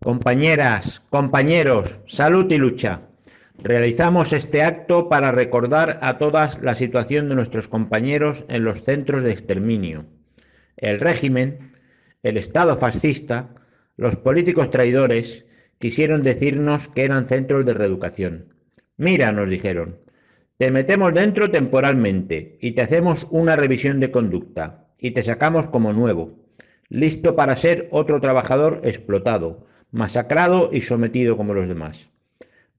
Compañeras, compañeros, salud y lucha. Realizamos este acto para recordar a todas la situación de nuestros compañeros en los centros de exterminio. El régimen, el Estado fascista, los políticos traidores quisieron decirnos que eran centros de reeducación. Mira, nos dijeron, te metemos dentro temporalmente y te hacemos una revisión de conducta y te sacamos como nuevo, listo para ser otro trabajador explotado, masacrado y sometido como los demás.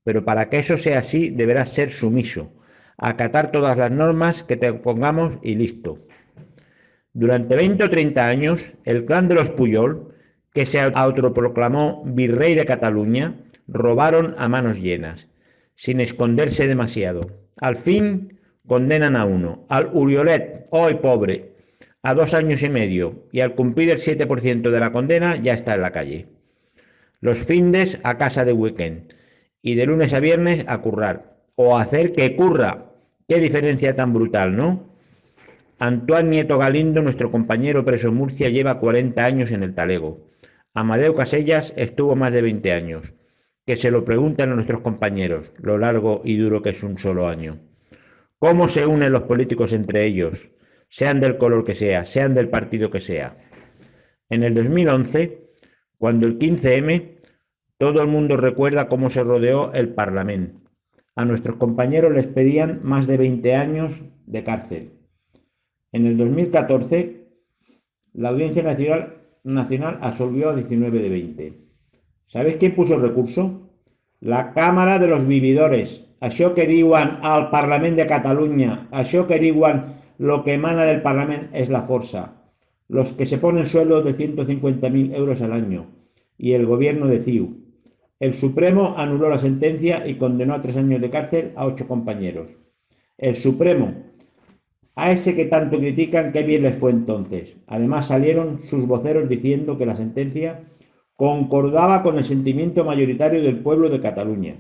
Pero para que eso sea así, deberás ser sumiso, acatar todas las normas que te pongamos y listo. Durante 20 o 30 años, el clan de los Puyol, que se autoproclamó virrey de Cataluña, robaron a manos llenas, sin esconderse demasiado. Al fin condenan a uno, al Uriolet, hoy pobre, a 2 años y medio, y al cumplir el 7% de la condena ya está en la calle. Los findes a casa de weekend y de lunes a viernes a currar, o a hacer que curra. Qué diferencia tan brutal, ¿no? Antoine Nieto Galindo, nuestro compañero preso en Murcia, lleva 40 años en el talego. Amadeu Casellas estuvo más de 20 años. Que se lo pregunten a nuestros compañeros, lo largo y duro que es un solo año. ¿Cómo se unen los políticos entre ellos? Sean del color que sea, sean del partido que sea. En el 2011, cuando el 15M, todo el mundo recuerda cómo se rodeó el Parlamento. A nuestros compañeros les pedían más de 20 años de cárcel. En el 2014, la Audiencia Nacional absolvió a 19 de 20. ¿Sabéis quién puso el recurso? La Cámara de los Vividores. Això que diuen al Parlament de Catalunya, això que diuen lo que emana del Parlament es la força. Los que se ponen sueldos de 150.000 euros al año. Y el gobierno de CiU. El Supremo anuló la sentencia y condenó a 3 años de cárcel a 8 compañeros. El Supremo. A ese que tanto critican, qué bien les fue entonces. Además salieron sus voceros diciendo que la sentencia concordaba con el sentimiento mayoritario del pueblo de Cataluña.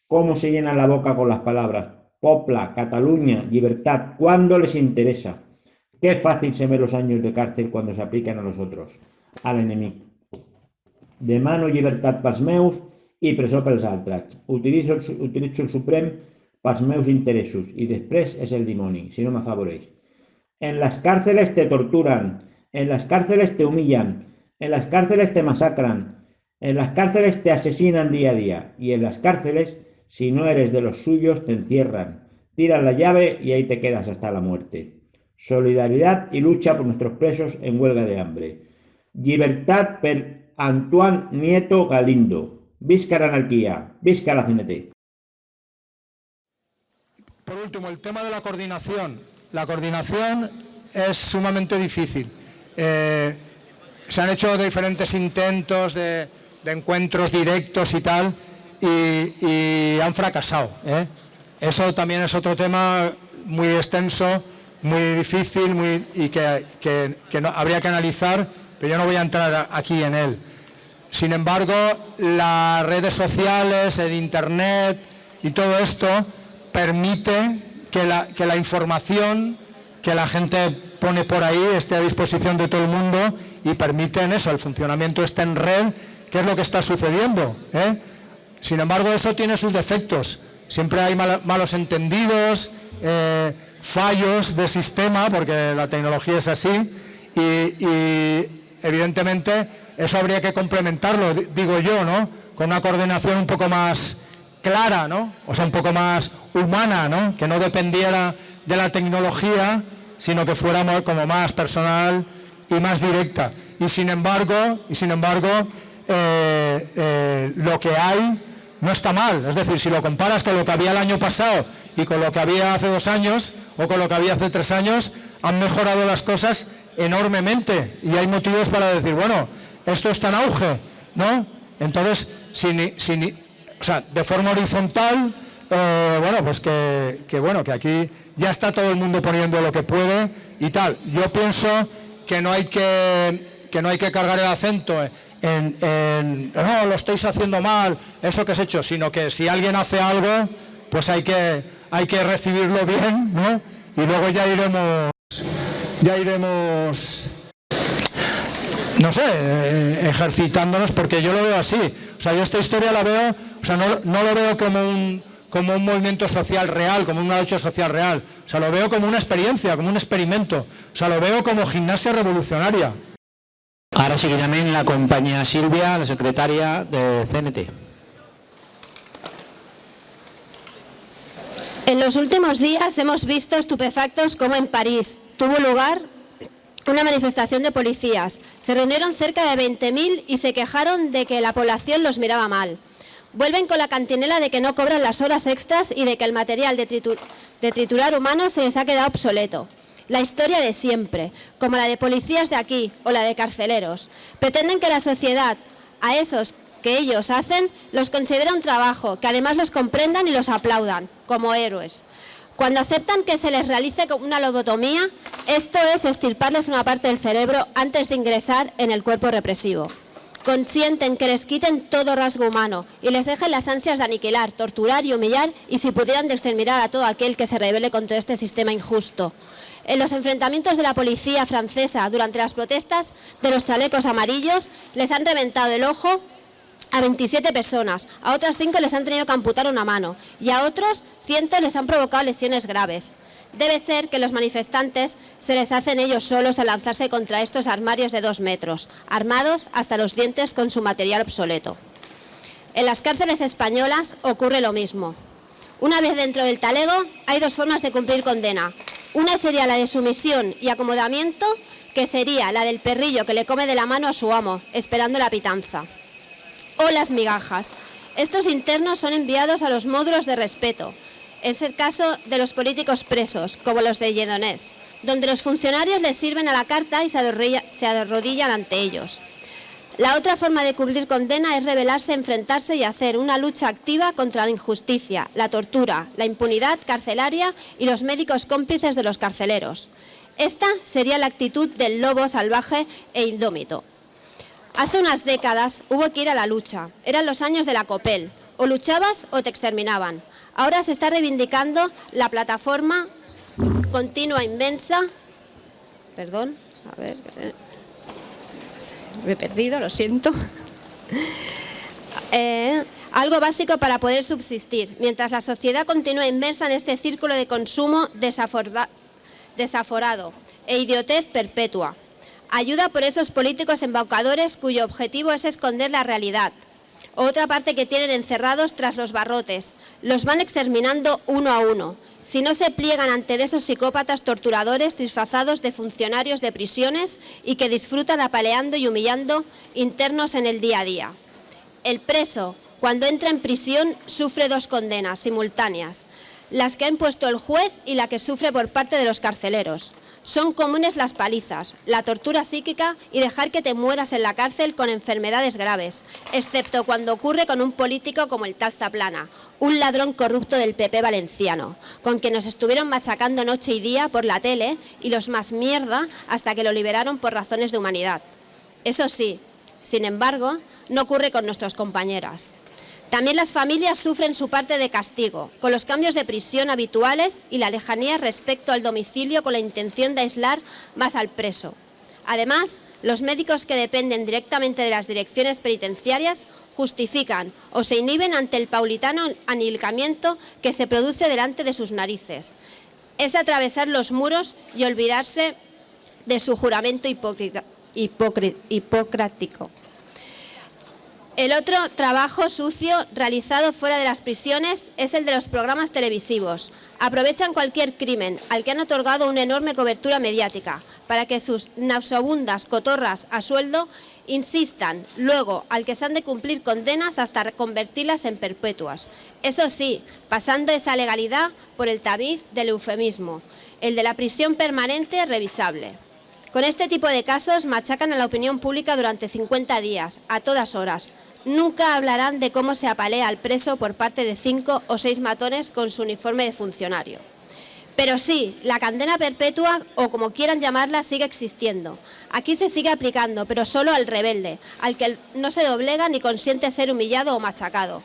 ¿Cómo se llenan la boca con las palabras Popla, Cataluña, libertad, cuando les interesa? Qué fácil se ven los años de cárcel cuando se aplican a los otros, al enemigo. Demano llibertat pels meus i presó pels altres. Utilitzo el Suprem pels meus interessos y després es el dimoni, si no m'afavoreix. En las cárceles te torturan, en las cárceles te humillan, en las cárceles te masacran, en las cárceles te asesinan día a día y en las cárceles, si no eres de los suyos, te encierran, tiran la llave y ahí te quedas hasta la muerte. Solidaridad y lucha por nuestros presos en huelga de hambre. Llibertat per Antoine Nieto Galindo. Visca la anarquía, visca la CNT. Por último, el tema de la coordinación. La coordinación es sumamente difícil. Se han hecho diferentes intentos de encuentros directos y tal, y han fracasado. Eso también es otro tema muy extenso, muy difícil y que no, habría que analizar, pero yo no voy a entrar aquí en él. Sin embargo, las redes sociales, el Internet y todo esto permite que la información que la gente pone por ahí esté a disposición de todo el mundo y permiten eso, el funcionamiento está en red, que es lo que está sucediendo. Sin embargo, eso tiene sus defectos. Siempre hay malos entendidos, fallos de sistema, porque la tecnología es así, y evidentemente eso habría que complementarlo, digo yo, ¿no? Con una coordinación un poco más clara, ¿no? O sea, un poco más humana, ¿no? Que no dependiera de la tecnología, sino que fuera como más personal y más directa. Y sin embargo, lo que hay no está mal. Es decir, si lo comparas con lo que había el año pasado y con lo que había hace 2 años o con lo que había hace 3 años, han mejorado las cosas enormemente. Y hay motivos para decir, bueno, esto está en auge, ¿no? Entonces, o sea, de forma horizontal, bueno, pues que aquí ya está todo el mundo poniendo lo que puede y tal. Yo pienso que no hay que cargar el acento no, lo estáis haciendo mal, eso que has hecho, sino que si alguien hace algo, pues hay que recibirlo bien, ¿no? Y luego ya iremos no sé, ejercitándonos, porque yo lo veo así. O sea, yo esta historia la veo, o sea, no lo veo como un movimiento social real, como una lucha social real. O sea, lo veo como una experiencia, como un experimento. O sea, lo veo como gimnasia revolucionaria. Ara seguidament la companya Sílvia, la secretària de CNT. En los últimos días hemos visto estupefactos como en París tuvo lugar una manifestación de policías. Se reunieron cerca de 20.000 y se quejaron de que la población los miraba mal. Vuelven con la cantinela de que no cobran las horas extras y de que el material de triturar humanos se les ha quedado obsoleto. La historia de siempre, como la de policías de aquí o la de carceleros. Pretenden que la sociedad, a esos que ellos hacen, los considera un trabajo, que además los comprendan y los aplaudan, como héroes. Cuando aceptan que se les realice una lobotomía, esto es extirparles una parte del cerebro antes de ingresar en el cuerpo represivo. Consienten que les quiten todo rasgo humano y les dejen las ansias de aniquilar, torturar y humillar, y si pudieran de exterminar a todo aquel que se rebele contra este sistema injusto. En los enfrentamientos de la policía francesa durante las protestas de los chalecos amarillos les han reventado el ojo a 27 personas, a otras 5 les han tenido que amputar una mano y a otros 100 les han provocado lesiones graves. Debe ser que los manifestantes se les hacen ellos solos al lanzarse contra estos armarios de 2 metros, armados hasta los dientes con su material obsoleto. En las cárceles españolas ocurre lo mismo. Una vez dentro del talego hay 2 formas de cumplir condena. Una sería la de sumisión y acomodamiento, que sería la del perrillo que le come de la mano a su amo, esperando la pitanza. O las migajas. Estos internos son enviados a los módulos de respeto. Es el caso de los políticos presos, como los de Lledoners, donde los funcionarios les sirven a la carta y se arrodillan ante ellos. La otra forma de cumplir condena es rebelarse, enfrentarse y hacer una lucha activa contra la injusticia, la tortura, la impunidad carcelaria y los médicos cómplices de los carceleros. Esta sería la actitud del lobo salvaje e indómito. Hace unas décadas hubo que ir a la lucha. Eran los años de la COPEL. O luchabas o te exterminaban. Ahora se está reivindicando la plataforma continua inmensa. Perdón, a ver, me he perdido, lo siento. Algo básico para poder subsistir, mientras la sociedad continúa inmersa en este círculo de consumo desaforado e idiotez perpetua. Ayuda por esos políticos embaucadores cuyo objetivo es esconder la realidad. Otra parte que tienen encerrados tras los barrotes. Los van exterminando uno a uno. Si no se pliegan ante esos psicópatas torturadores disfrazados de funcionarios de prisiones y que disfrutan apaleando y humillando internos en el día a día. El preso, cuando entra en prisión, sufre 2 condenas simultáneas. Las que ha impuesto el juez y la que sufre por parte de los carceleros. Son comunes las palizas, la tortura psíquica y dejar que te mueras en la cárcel con enfermedades graves, excepto cuando ocurre con un político como el tal Zaplana, un ladrón corrupto del PP valenciano, con quien nos estuvieron machacando noche y día por la tele y los más mierda hasta que lo liberaron por razones de humanidad. Eso sí, sin embargo, no ocurre con nuestras compañeras. También las familias sufren su parte de castigo, con los cambios de prisión habituales y la lejanía respecto al domicilio con la intención de aislar más al preso. Además, los médicos que dependen directamente de las direcciones penitenciarias justifican o se inhiben ante el paulatino aniquilamiento que se produce delante de sus narices. Es atravesar los muros y olvidarse de su juramento hipocrático. El otro trabajo sucio realizado fuera de las prisiones es el de los programas televisivos. Aprovechan cualquier crimen al que han otorgado una enorme cobertura mediática para que sus nauseabundas cotorras a sueldo insistan luego al que se han de cumplir condenas hasta convertirlas en perpetuas. Eso sí, pasando esa legalidad por el tabiz del eufemismo, el de la prisión permanente revisable. Con este tipo de casos machacan a la opinión pública durante 50 días, a todas horas. Nunca hablarán de cómo se apalea al preso por parte de 5 o 6 matones con su uniforme de funcionario. Pero sí, la condena perpetua, o como quieran llamarla, sigue existiendo. Aquí se sigue aplicando, pero solo al rebelde, al que no se doblega ni consiente ser humillado o machacado.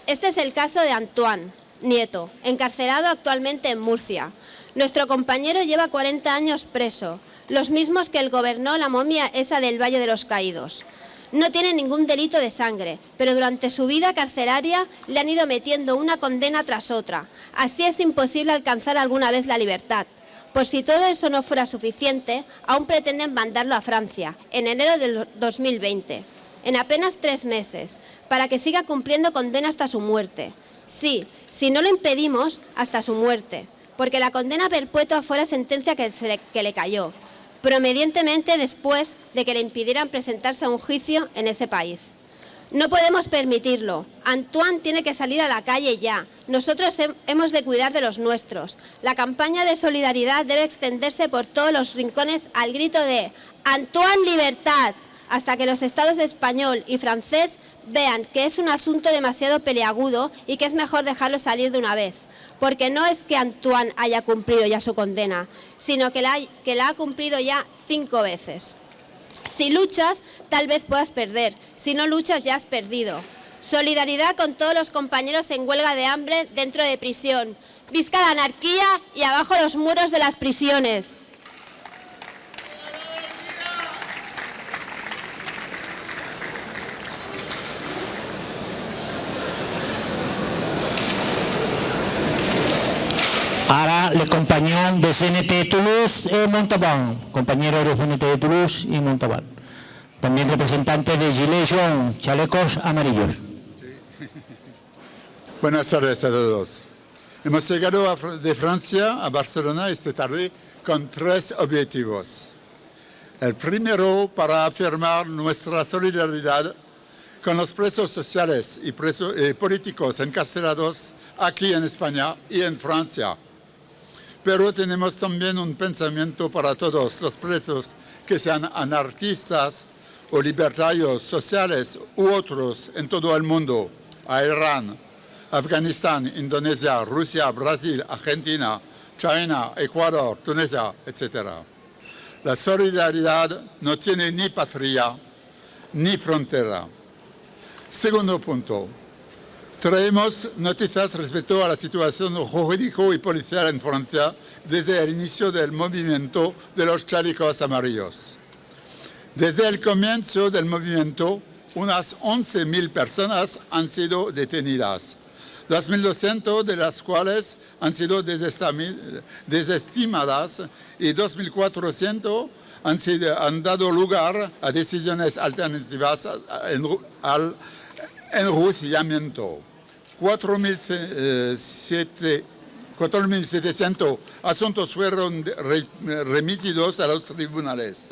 Este es el caso de Antoine Nieto, encarcelado actualmente en Murcia. Nuestro compañero lleva 40 años preso. los mismos que el gobernó la momia esa del Valle de los Caídos. No tiene ningún delito de sangre, pero durante su vida carcelaria le han ido metiendo una condena tras otra. Así es imposible alcanzar alguna vez la libertad. Por si todo eso no fuera suficiente, aún pretenden mandarlo a Francia, en enero del 2020, en apenas 3 meses, para que siga cumpliendo condena hasta su muerte. Sí, si no lo impedimos, hasta su muerte, porque la condena perpetua fue la sentencia que le cayó, promedientemente después de que le impidieran presentarse a un juicio en ese país. No podemos permitirlo. Antoine tiene que salir a la calle ya. Nosotros hemos de cuidar de los nuestros. La campaña de solidaridad debe extenderse por todos los rincones al grito de «Antoine, libertad», hasta que los estados español y francés vean que es un asunto demasiado peliagudo y que es mejor dejarlo salir de una vez. Porque no es que Antoine haya cumplido ya su condena, sino que la ha cumplido ya 5 veces. Si luchas, tal vez puedas perder. Si no luchas, ya has perdido. Solidaridad con todos los compañeros en huelga de hambre dentro de prisión. Visca la anarquía y abajo los muros de las prisiones. Ara, les compañons de CNT Toulouse y Montauban, compañeros de CNT de Toulouse y Montauban. También representantes de Gilets jaunes, chalecos amarillos. Sí. Buenas tardes a todos. Hemos llegado de Francia a Barcelona esta tarde con 3 objetivos. El primero, para afirmar nuestra solidaridad con los presos sociales y políticos encarcelados aquí en España y en Francia. Pero tenemos también un pensamiento para todos los presos que sean anarquistas o libertarios sociales u otros en todo el mundo, a Irán, Afganistán, Indonesia, Rusia, Brasil, Argentina, China, Ecuador, Tunisia, etc. La solidaridad no tiene ni patria ni frontera. Segundo punto. Traemos noticias respecto a la situación jurídico y policial en Francia desde el inicio del movimiento de los chalecos amarillos. Desde el comienzo del movimiento, unas 11.000 personas han sido detenidas, 2.200 de las cuales han sido desestimadas y 2.400 han dado lugar a decisiones alternativas al enjuiciamiento. 4.700 asuntos fueron remitidos a los tribunales.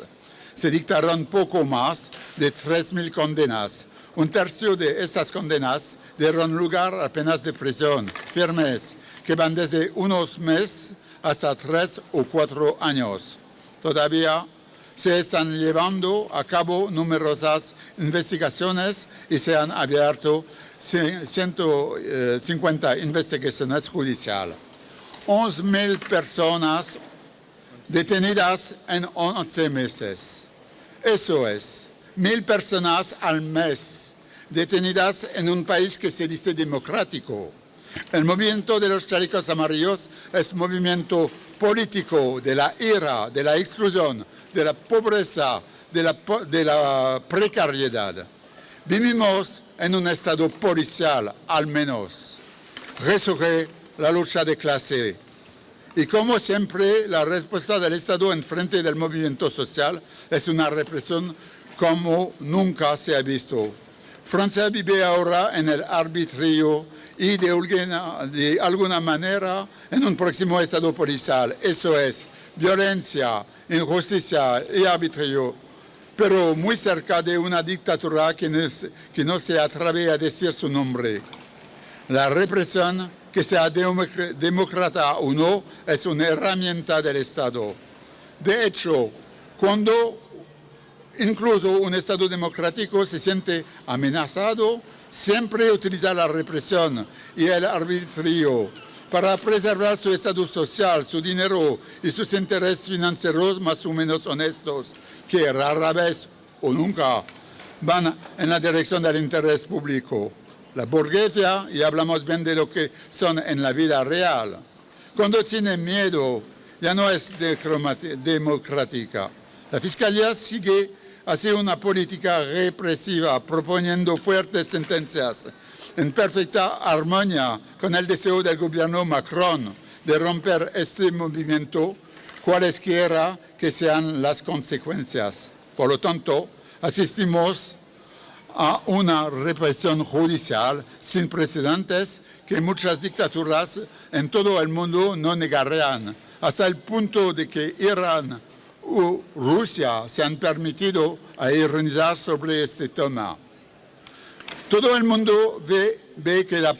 Se dictaron poco más de 3.000 condenas. Un tercio de estas condenas dieron lugar a penas de prisión firmes que van desde unos meses hasta 3 o 4 años. Todavía se están llevando a cabo numerosas investigaciones y se han abierto 150 investigaciones judiciales. 11.000 personas detenidas en 11 meses. Eso es, 1.000 personas al mes detenidas en un país que se dice democrático. El movimiento de los chalecos amarillos es movimiento político de la ira, de la exclusión, de la pobreza, de la precariedad. Vivimos en un estado policial, al menos. Resurge la lucha de clase. Y como siempre, la respuesta del Estado en frente del movimiento social es una represión como nunca se ha visto. Francia vive ahora en el arbitrio y de alguna manera en un próximo estado policial. Eso es violencia, injusticia y arbitrio, pero muy cerca de una dictadura que no se atreve a decir su nombre. La represión, que sea demócrata o no, es una herramienta del Estado. De hecho, cuando incluso un Estado democrático se siente amenazado, siempre utiliza la represión y el arbitrio para preservar su estado social, su dinero y sus intereses financieros más o menos honestos, que rara vez o nunca van en la dirección del interés público. La burguesía, y hablamos bien de lo que son en la vida real, cuando tiene miedo ya no es democrática. La Fiscalía sigue hacia una política represiva, proponiendo fuertes sentencias, en perfecta armonía con el deseo del gobierno Macron de romper este movimiento, cualesquiera que sean las consecuencias. Por lo tanto, asistimos a una represión judicial sin precedentes que muchas dictaduras en todo el mundo no negarían, hasta el punto de que Irán o Rusia se han permitido ironizar sobre este tema. Todo el mundo ve que la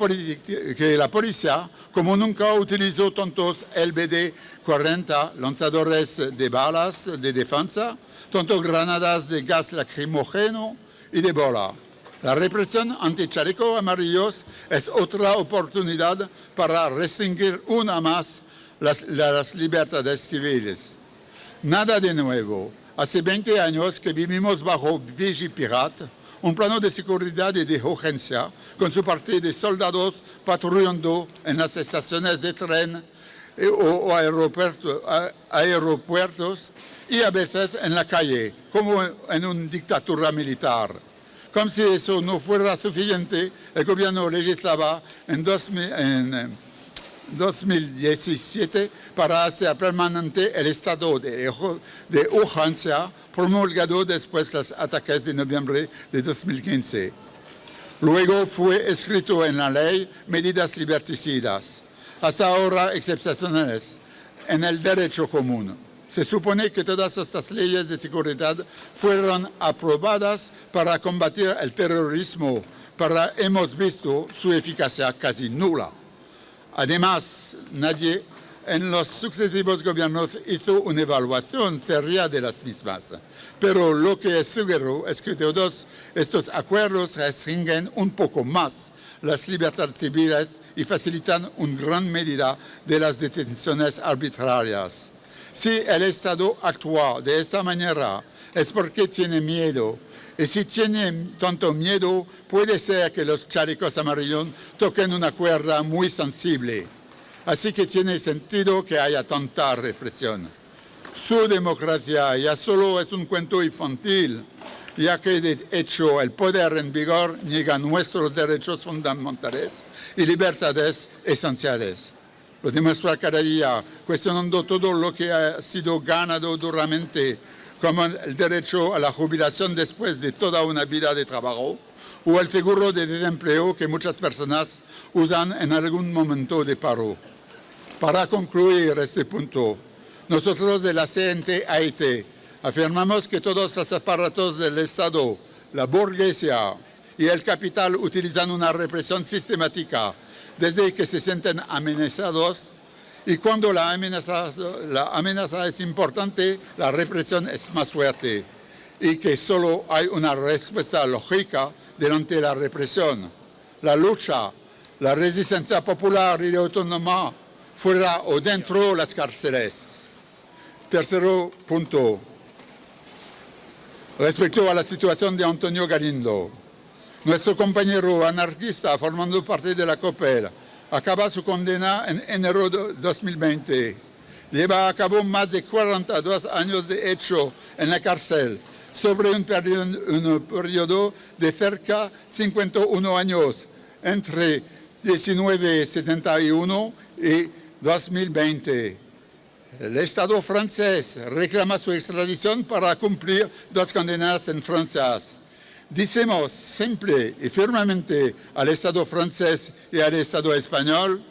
policía, como nunca, utilizó tantos LBD-40, lanzadores de balas de defensa, tanto granadas de gas lacrimógeno y de bola. La represión anti-chalecos amarillos es otra oportunidad para restringir una más las libertades civiles. Nada de nuevo. Hace 20 años que vivimos bajo Vigipirat, un plano de seguridad y de urgencia, con su parte de soldados patrullando en las estaciones de tren o aeropuertos y a veces en la calle, como en una dictadura militar. Como si eso no fuera suficiente, el gobierno legislaba en 2017 para hacer permanente el estado de urgencia promulgado después de los ataques de noviembre de 2015. Luego fue escrito en la ley medidas liberticidas, hasta ahora excepcionales, en el derecho común. Se supone que todas estas leyes de seguridad fueron aprobadas para combatir el terrorismo, pero hemos visto su eficacia casi nula. Además, nadie en los sucesivos gobiernos hizo una evaluación seria de las mismas. Pero lo que es seguro es que todos estos acuerdos restringen un poco más las libertades civiles y facilitan en gran medida de las detenciones arbitrarias. Si el Estado actúa de esta manera es porque tiene miedo. Y si tiene tanto miedo, puede ser que los chalecos amarillos toquen una cuerda muy sensible. Así que tiene sentido que haya tanta represión. Su democracia ya solo es un cuento infantil, ya que de hecho el poder en vigor niega nuestros derechos fundamentales y libertades esenciales. Lo demuestra cada día, cuestionando todo lo que ha sido ganado duramente, como el derecho a la jubilación después de toda una vida de trabajo, o el seguro de desempleo que muchas personas usan en algún momento de paro. Para concluir este punto, nosotros de la CNT-AIT afirmamos que todos los aparatos del Estado, la burguesía y el capital utilizan una represión sistemática desde que se sienten amenazados, y cuando la amenaza es importante, la represión es más fuerte, y que solo hay una respuesta lógica delante de la represión: la lucha, la resistencia popular y autónoma, fuera o dentro de las cárceles. Tercero punto, respecto a la situación de Antonio Galindo. Nuestro compañero anarquista, formando parte de la COPEL, acaba su condena en enero de 2020. Lleva a cabo más de 42 años de hecho en la cárcel, sobre un periodo de cerca de 51 años, entre 1971 y 2020. El Estado francés reclama su extradición para cumplir 2 condenas en Francia. Decimos simple y firmemente al Estado francés y al Estado español: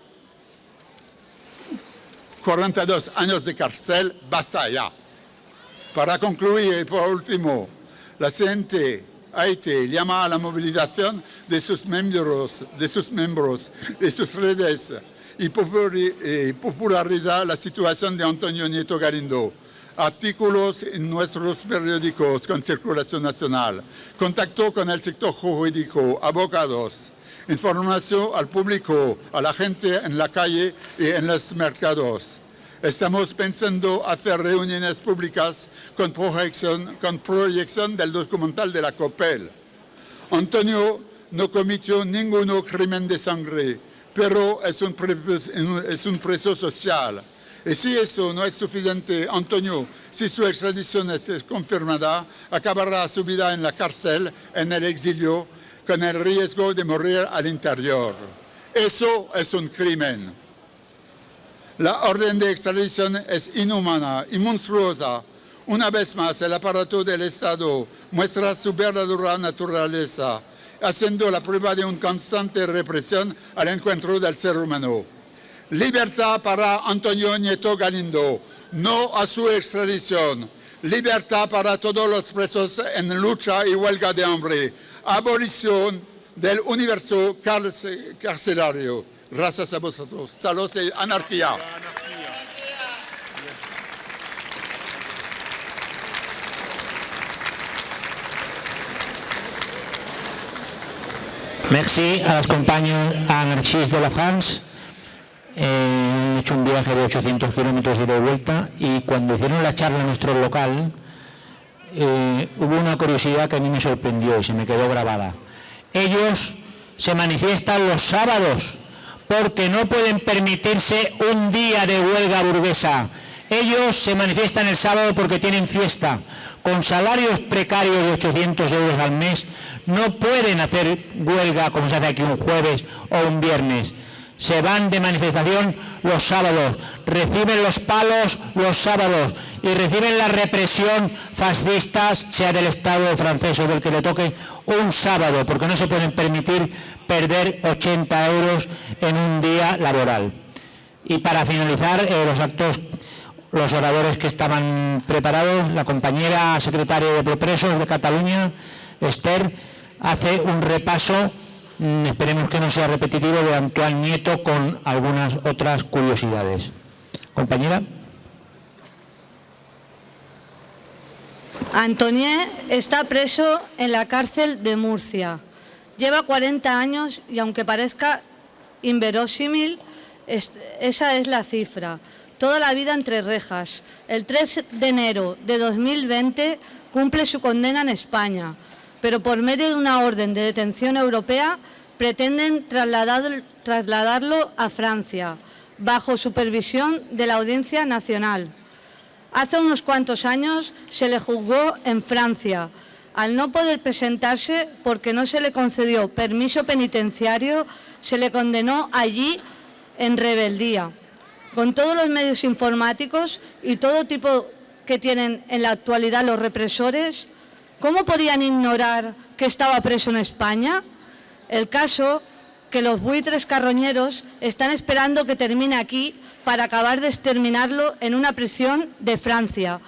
42 años de cárcel, basta ya. Para concluir y por último, la CNT-AIT llama a la movilización de sus miembros y sus redes y popularizar la situación de Antonio Nieto Galindo. Artículos en nuestros periódicos con circulación nacional, contacto con el sector jurídico, abogados, información al público, a la gente en la calle y en los mercados. Estamos pensando hacer reuniones públicas con proyección del documental de la COPEL. Antonio no cometió ningún crimen de sangre, pero es un preso social Y si eso no es suficiente, Antonio, si su extradición es confirmada, acabará su vida en la cárcel, en el exilio, con el riesgo de morir al interior. Eso es un crimen. La orden de extradición es inhumana y monstruosa. Una vez más, el aparato del Estado muestra su verdadera naturaleza, haciendo la prueba de una constante represión al encuentro del ser humano. Libertad para Antonio Nieto Galindo, no a su extradición. Libertad para todos los presos en lucha y huelga de hambre. Abolición del universo carcelario. Gracias a vosotros. Saludos y anarquía. Merci a las compañías anarquistas de la France. Han hecho un viaje de 800 kilómetros y de vuelta, y cuando hicieron la charla en nuestro local hubo una curiosidad que a mí me sorprendió y se me quedó grabada. Ellos se manifiestan los sábados porque no pueden permitirse un día de huelga burguesa. Ellos se manifiestan el sábado porque tienen fiesta. Con salarios precarios de 800 euros al mes no pueden hacer huelga como se hace aquí un jueves o un viernes. Se van de manifestación los sábados, reciben los palos los sábados y reciben la represión fascista, sea del Estado francés o del que le toque, un sábado, porque no se pueden permitir perder 80 euros en un día laboral. Y para finalizar los actos, los oradores que estaban preparados, la compañera secretaria de Presos de Cataluña, Esther, hace un repaso, esperemos que no sea repetitivo, de Antoine Nieto con algunas otras curiosidades. Compañera. Antoine está preso en la cárcel de Murcia. Lleva 40 años y aunque parezca inverosímil, esa es la cifra. Toda la vida entre rejas. El 3 de enero de 2020 cumple su condena en España, pero por medio de una orden de detención europea pretenden trasladarlo a Francia, bajo supervisión de la Audiencia Nacional. Hace unos cuantos años se le juzgó en Francia. Al no poder presentarse porque no se le concedió permiso penitenciario, se le condenó allí en rebeldía. Con todos los medios informáticos y todo tipo que tienen en la actualidad los represores, ¿cómo podían ignorar que estaba preso en España? El caso que los buitres carroñeros están esperando que termine aquí para acabar de exterminarlo en una prisión de Francia.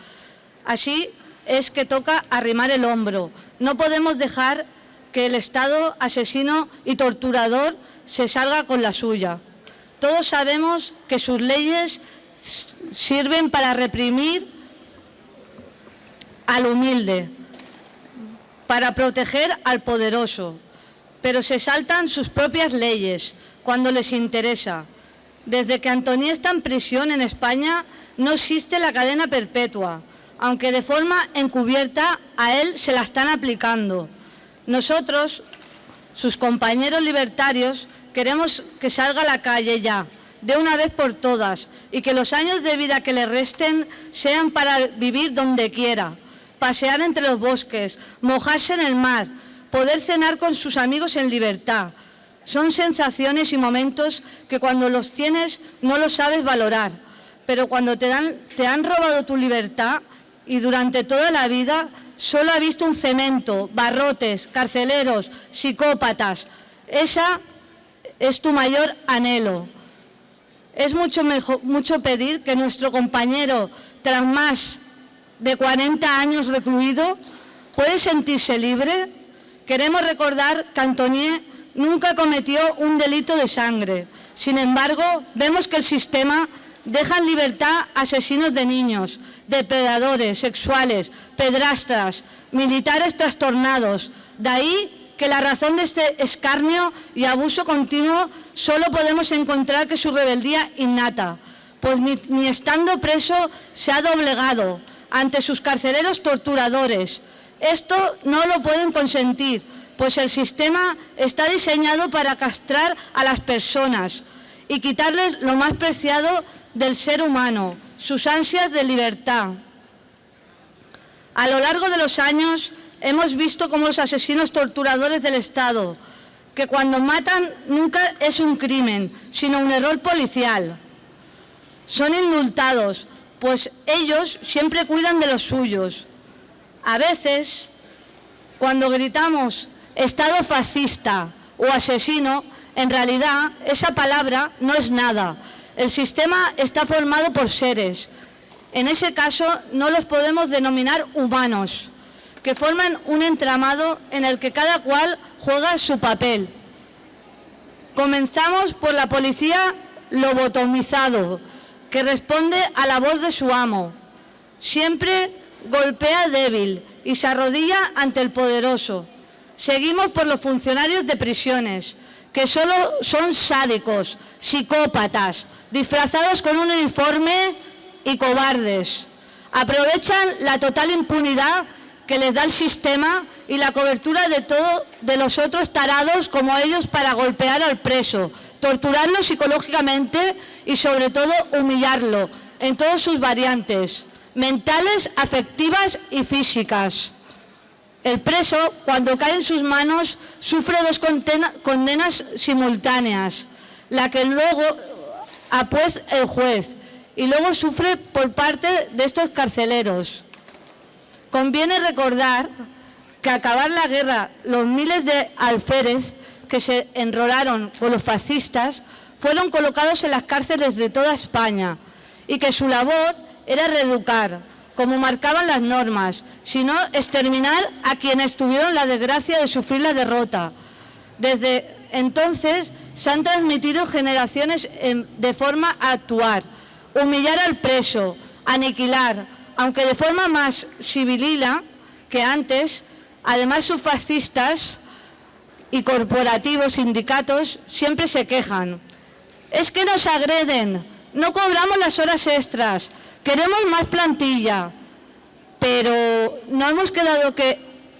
Así es que toca arrimar el hombro. No podemos dejar que el Estado asesino y torturador se salga con la suya. Todos sabemos que sus leyes sirven para reprimir al humilde, para proteger al poderoso, pero se saltan sus propias leyes cuando les interesa. Desde que Antoine está en prisión en España no existe la cadena perpetua, aunque de forma encubierta a él se la están aplicando. Nosotros, sus compañeros libertarios, queremos que salga a la calle ya, de una vez por todas, y que los años de vida que le resten sean para vivir donde quiera, pasear entre los bosques, mojarse en el mar, poder cenar con sus amigos en libertad. Son sensaciones y momentos que cuando los tienes no los sabes valorar, pero cuando te han robado tu libertad y durante toda la vida solo has visto un cemento, barrotes, carceleros, psicópatas. Esa es tu mayor anhelo. Es mucho pedir que nuestro compañero, tras más de 40 años recluido, puede sentirse libre. Queremos recordar que Antoine nunca cometió un delito de sangre. Sin embargo, vemos que el sistema deja en libertad asesinos de niños, depredadores sexuales, pedrastras, militares trastornados. De ahí que la razón de este escarnio y abuso continuo solo podemos encontrar que su rebeldía innata, pues ni estando preso se ha doblegado ante sus carceleros torturadores. Esto no lo pueden consentir, pues el sistema está diseñado para castrar a las personas y quitarles lo más preciado del ser humano, sus ansias de libertad. A lo largo de los años hemos visto cómo los asesinos torturadores del Estado, que cuando matan nunca es un crimen, sino un error policial, son indultados, pues ellos siempre cuidan de los suyos. A veces, cuando gritamos Estado fascista o asesino, en realidad esa palabra no es nada. El sistema está formado por seres. En ese caso no los podemos denominar humanos, que forman un entramado en el que cada cual juega su papel. Comenzamos por la policía lobotomizado, que responde a la voz de su amo. Siempre golpea débil y se arrodilla ante el poderoso. Seguimos por los funcionarios de prisiones, que solo son sádicos, psicópatas, disfrazados con un uniforme y cobardes. Aprovechan la total impunidad que les da el sistema y la cobertura de los otros tarados como ellos para golpear al preso, torturarlo psicológicamente y sobre todo humillarlo en todas sus variantes, mentales, afectivas y físicas. El preso, cuando cae en sus manos, sufre dos condenas simultáneas, la que luego apuesta el juez y luego sufre por parte de estos carceleros. Conviene recordar que al acabar la guerra, los miles de alférez que se enrolaron con los fascistas fueron colocados en las cárceles de toda España y que su labor era reeducar, como marcaban las normas, sino exterminar a quienes tuvieron la desgracia de sufrir la derrota. Desde entonces se han transmitido generaciones de forma a actuar, humillar al preso, aniquilar, aunque de forma más civilina que antes. Además, sus fascistas y corporativos sindicatos siempre se quejan. Es que nos agreden, no cobramos las horas extras, queremos más plantilla, pero ¿no hemos quedado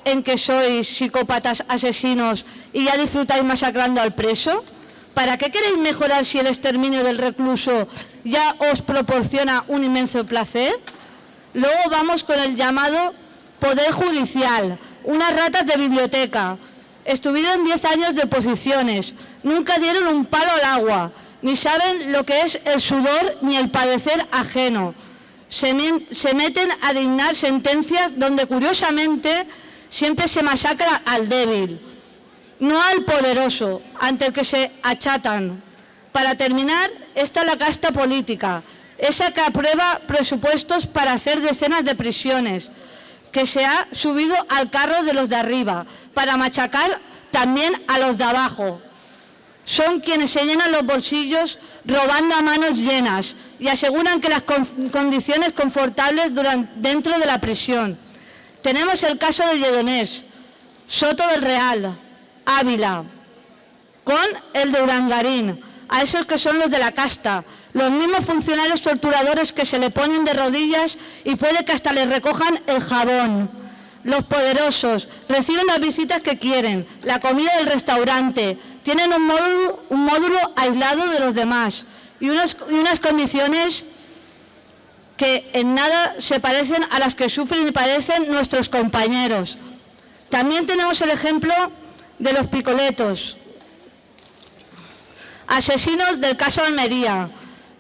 en que sois psicópatas asesinos y ya disfrutáis masacrando al preso? ¿Para qué queréis mejorar si el exterminio del recluso ya os proporciona un inmenso placer? Luego vamos con el llamado Poder Judicial, unas ratas de biblioteca. Estuvieron 10 años de oposiciones, nunca dieron un palo al agua, ni saben lo que es el sudor ni el padecer ajeno. Se meten a dictar sentencias donde curiosamente siempre se masacra al débil, no al poderoso, ante el que se achatan. Para terminar, está la casta política, esa que aprueba presupuestos para hacer decenas de prisiones, que se ha subido al carro de los de arriba, para machacar también a los de abajo. Son quienes se llenan los bolsillos robando a manos llenas y aseguran que las condiciones confortables dentro de la prisión. Tenemos el caso de Lledoners, Soto del Real, Ávila, con el de Urangarín, a esos que son los de la casta, los mismos funcionarios torturadores que se le ponen de rodillas y puede que hasta les recojan el jabón. Los poderosos reciben las visitas que quieren, la comida del restaurante, tienen un módulo aislado de los demás y unas condiciones que en nada se parecen a las que sufren y padecen nuestros compañeros. También tenemos el ejemplo de los picoletos, asesinos del caso Almería,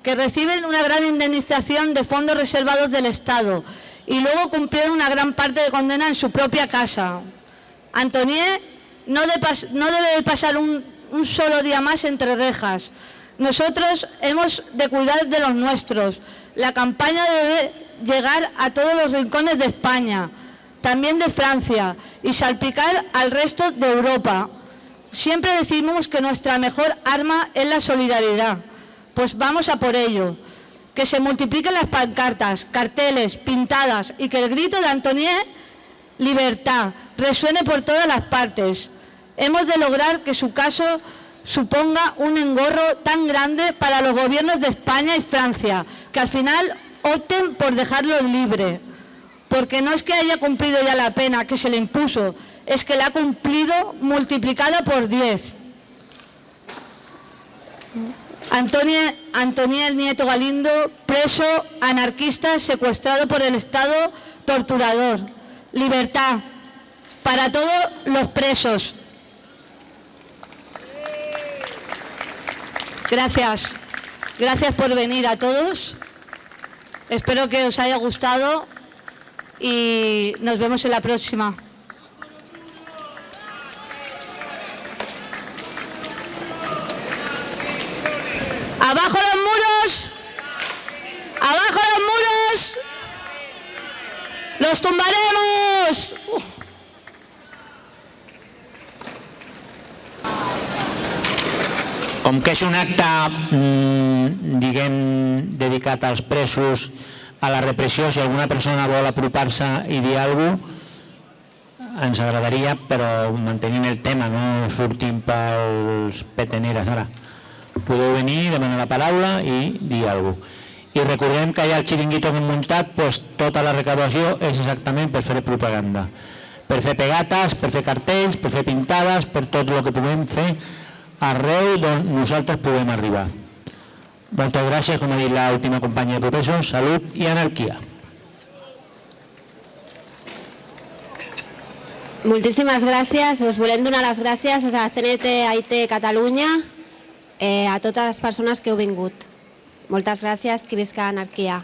que reciben una gran indemnización de fondos reservados del Estado y luego cumplieron una gran parte de condena en su propia casa. Antonier no debe pasar un solo día más entre rejas. Nosotros hemos de cuidar de los nuestros. La campaña debe llegar a todos los rincones de España, también de Francia, y salpicar al resto de Europa. Siempre decimos que nuestra mejor arma es la solidaridad. Pues vamos a por ello. Que se multipliquen las pancartas, carteles, pintadas y que el grito de Antonier, libertad, resuene por todas las partes. Hemos de lograr que su caso suponga un engorro tan grande para los gobiernos de España y Francia, que al final opten por dejarlo libre. Porque no es que haya cumplido ya la pena que se le impuso, es que la ha cumplido multiplicada por 10. Antoniel Nieto Galindo, preso, anarquista, secuestrado por el Estado, torturador. Libertad para todos los presos. Gracias. Gracias por venir a todos. Espero que os haya gustado y nos vemos en la próxima. ¡Abajo los muros! ¡Abajo los muros! ¡Los tumbaremos! Com que és un acte, diguem, dedicat als presos, a la repressió, si alguna persona vol apropar-se i dir alguna cosa, ens agradaria, però mantenint el tema, no sortim pels peteneres ara. Podeu venir, demanar la paraula i dir alguna cosa. I recordem que allà al xiringuito que hem muntat, tota la recaudació és exactament per fer propaganda. Per fer pegates, per fer cartells, per fer pintades, per tot el que puguem fer arreu d'on nosaltres puguem arribar. Moltes gràcies, com ha dit l'última companya de professors, salut i anarquia. Moltíssimes gràcies. Us volem donar les gràcies a CNT AIT Catalunya, a totes les persones que heu vingut. Moltes gràcies, que visca l'anarquia.